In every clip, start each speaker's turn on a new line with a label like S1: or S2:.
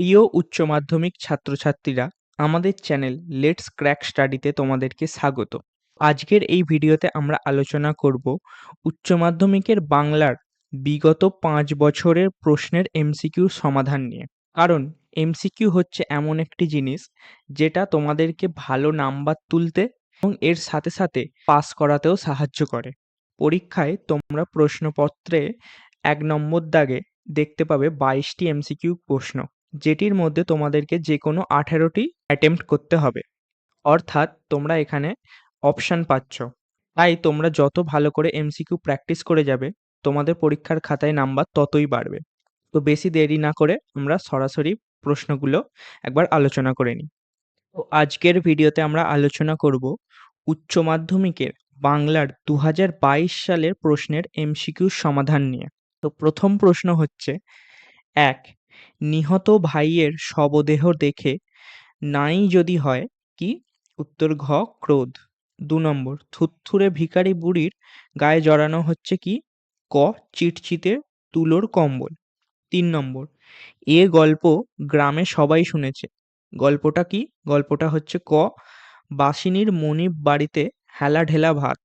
S1: প্রিয় উচ্চ মাধ্যমিক ছাত্রছাত্রীরা, আমাদের চ্যানেল লেটস ক্র্যাক স্টাডিতে তোমাদেরকে স্বাগত। আজকের এই ভিডিওতে আমরা আলোচনা করব উচ্চ মাধ্যমিকের বাংলার বিগত 5 বছরের প্রশ্নের এমসিকিউ সমাধান নিয়ে। কারণ এমসিকিউ হচ্ছে এমন একটি জিনিস যেটা তোমাদেরকে ভালো নাম্বার তুলতে এবং এর সাথে সাথে পাস করাতেও সাহায্য করে। পরীক্ষায় তোমরা প্রশ্নপত্রে 1 নম্বর দাগে দেখতে পাবে 22টি এমসিকিউ প্রশ্ন, যেটির মধ্যে তোমাদেরকে যেকোনো 18টি অ্যাটেম্প্ট করতে হবে। অর্থাৎ তোমরা এখানে অপশন পাচ্ছ। তাই তোমরা যত ভালো করে এমসিকিউ প্র্যাকটিস করে যাবে, তোমাদের পরীক্ষার খাতায় নাম্বার ততই বাড়বে। তো বেশি দেরি না করে আমরা সরাসরি প্রশ্নগুলো একবার আলোচনা করে নিই। তো আজকের ভিডিওতে আমরা আলোচনা করব উচ্চ মাধ্যমিকের বাংলার 2022 সালের প্রশ্নের এমসিকিউ সমাধান নিয়ে। তো প্রথম প্রশ্ন হচ্ছে, 1. নিহত ভাইয়ের শবদেহ দেখে নাই যদি হয় কি? উত্তর ঘ, ক্রোধ। 2 নম্বর, থুরথুরে ভিখারি বুড়ির গায়ে জড়ানো হচ্ছে কি? ক, চিটচিটে তুলোর কম্বল। 3 নম্বর, এ গল্প গ্রামে সবাই শুনেছে। গল্পটা কি? গল্পটা হচ্ছে ক, বাসিনীর মনিব বাড়িতে হেলা ঢেলা ভাত।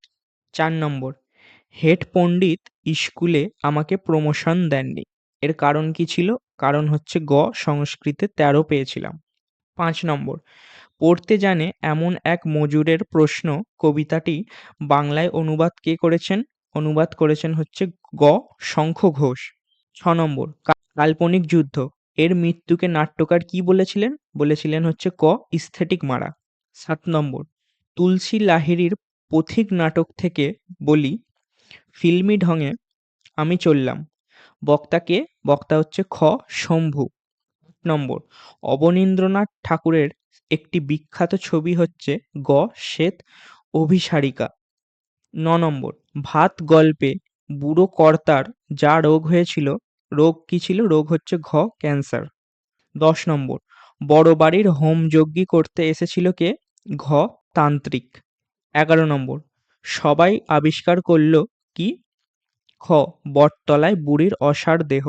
S1: 4 নম্বর, হেড পণ্ডিত স্কুলে আমাকে প্রমোশন দেননি। এর কারণ কি ছিল? কারণ হচ্ছে গ, সংস্কৃতে 13 পেয়েছিলাম। 5 নম্বর, পড়তে জানে এমন এক মজুরের প্রশ্ন কবিতাটি বাংলায় অনুবাদ কে করেছেন? অনুবাদ করেছেন হচ্ছে গ, শঙ্খ ঘোষ। 6 নম্বর, কাল্পনিক যুদ্ধ এর মৃত্যুকে নাট্যকার কি বলেছিলেন? বলেছিলেন হচ্ছে ক, স্থেটিক মারা। 7 নম্বর, তুলসী লাহিড়ীর পথিক নাটক থেকে বলি, ফিল্মি ঢঙে আমি চললাম। বক্তা কে? বক্তা হচ্ছে খ, শম্ভু। 8 নম্বর, অবনীন্দ্রনাথ ঠাকুরের একটি বিখ্যাত ছবি হচ্ছে গ, শ্বেত অভিসারিকা। 9 নম্বর, ভাত গল্পে বুড়ো কর্তার যা রোগ হয়েছিল, রোগ কি ছিল? রোগ হচ্ছে ঘ, ক্যান্সার। 10 নম্বর, বড় বাড়ির হোমযজ্ঞী করতে এসেছিল কে? ঘ, তান্ত্রিক। 11 নম্বর, সবাই আবিষ্কার করলো কি? খ, বটতলায় বুড়ির অসাড় দেহ।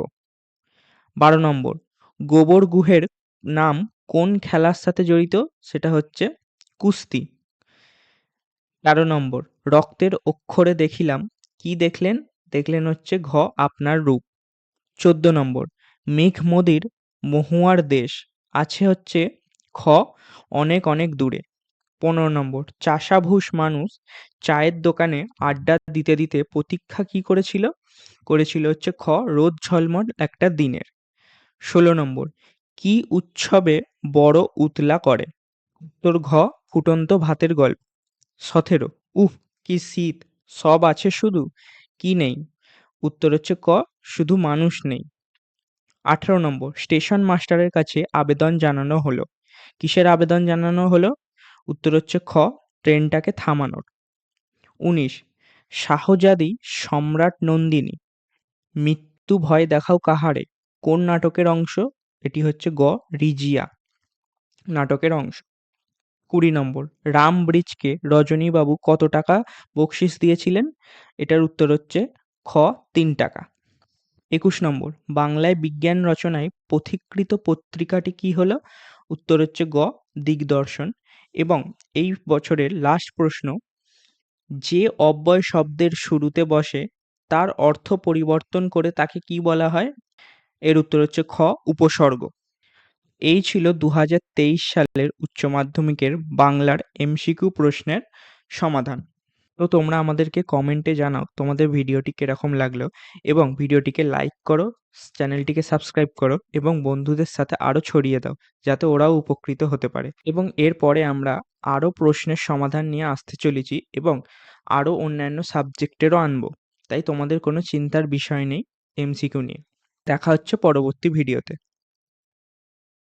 S1: 12 নম্বর, গোবর গুহের নাম কোন খেলার সাথে জড়িত? সেটা হচ্ছে কুস্তি। 13 নম্বর, রক্তের অক্ষরে দেখিলাম কি? দেখলেন? দেখলেন হচ্ছে ঘ, আপনার রূপ। 14 নম্বর, মেঘ মদির মহুয়ার দেশ আছে হচ্ছে খ, অনেক অনেক দূরে। 15 নম্বর, চাষাভুষ মানুষ চায়ের দোকানে আড্ডা দিতে দিতে প্রতীক্ষা কি করেছিল? করেছিল হচ্ছে খ, রোদ ঝলমল একটা দিনের। 16 নম্বর, কি উৎসবে বড় উতলা করে? উত্তর ঘ, ফুটন্ত ভাতের গল্প। 17, উফ কি শীত, সব আছে শুধু কি নেই? উত্তর হচ্ছে ক, শুধু মানুষ নেই। 18 নম্বর, স্টেশন মাস্টারের কাছে আবেদন জানানো হলো। কিসের আবেদন জানানো হলো? উত্তর হচ্ছে খ, ট্রেনটাকে থামানোর। 19, শাহজাদি সম্রাট নন্দিনী মৃত্যু ভয় দেখাও কাহারে কোন নাটকের অংশ? এটি হচ্ছে গ, রিজিয়া নাটকের অংশ। 20 নম্বর, রাম ব্রিজকে রজনীবাবু কত টাকা বকশিস দিয়েছিলেন? এটার উত্তর হচ্ছে খ, 3 টাকা। 21 নম্বর, বাংলায় বিজ্ঞান রচনায় পথিকৃত পত্রিকাটি কি হলো? উত্তর হচ্ছে গ, দিগদর্শন। এবং এই বছরের লাস্ট প্রশ্ন, যে অব্যয় শব্দের শুরুতে বসে তার অর্থ পরিবর্তন করে তাকে কি বলা হয়? এর উত্তর হচ্ছে খ, উপসর্গ। এই ছিল 2023 সালের উচ্চ মাধ্যমিকের বাংলার এমসিকিউ প্রশ্নের সমাধান। তো তোমরা আমাদেরকে কমেন্টে জানাও তোমাদের ভিডিওটি কিরকম লাগলো, এবং ভিডিওটিকে লাইক করো, চ্যানেলটিকে সাবস্ক্রাইব করো এবং বন্ধুদের সাথে আরও ছড়িয়ে দাও, যাতে ওরাও উপকৃত হতে পারে। এবং এরপরে আমরা আরও প্রশ্নের সমাধান নিয়ে আসতে চলেছি এবং আরও অন্যান্য সাবজেক্টেরও আনবো। তাই তোমাদের কোনো চিন্তার বিষয় নেই এমসিকিউ নিয়ে। দেখা হচ্ছে পরবর্তী ভিডিওতে।